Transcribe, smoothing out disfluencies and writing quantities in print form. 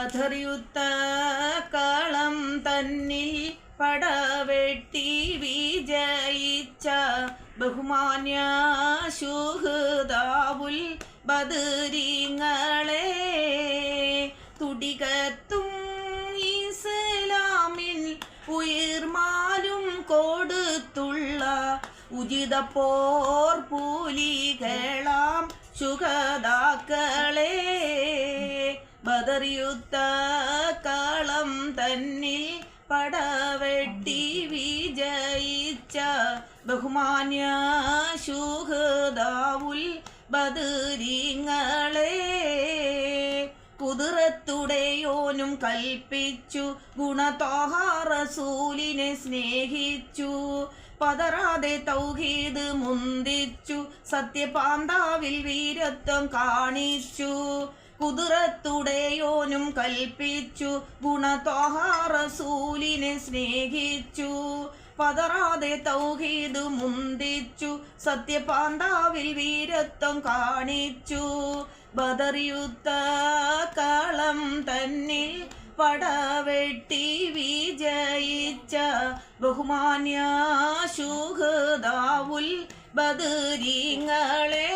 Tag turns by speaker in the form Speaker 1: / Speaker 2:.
Speaker 1: ബദർയുദ്ധ കളം തന്നിൽ പടവെട്ടി വിജയിച്ച ബഹുമാന്യ ശുഹദാവുൽ ബദരീങ്ങളെ, തുടികത്തും ഇസ്ലാമിൻ ഉയിർമാലും കൊടുത്തുള്ള ഉചിത പോർ പൂലികളാം ശുഹദാക്കളെ, ബദർയുദ്ധ കളം തന്നിൽ പടവെട്ടി വിജയിച്ച ബഹുമാന്യ ശുഹദാവുൽ ബദരീങ്ങളെ, കുതിരത്തുടയോനും കൽപ്പിച്ചു ഗുണത്വാഹ റസൂലിനെ സ്നേഹിച്ചു, പതറാതെ തൗഹീദ് മുന്തിച്ചു, സത്യപാന്താവിൽ വീരത്വം കാണിച്ചു. കുതിരത്തുടയോനും കൽപ്പിച്ചു ഗുണത്വാഹ റസൂലിനെ സ്നേഹിച്ചു, പതറാതെ തൗഹീദ് മുന്തിച്ചു, സത്യപാന്താവിൽ വീരത്വം കാണിച്ചു. ബദർയുദ്ധ കളം തന്നിൽ പടവെട്ടി വിജയിച്ച ബഹുമാന്യ ശുഹദാവുൽ ബദരീങ്ങളെ.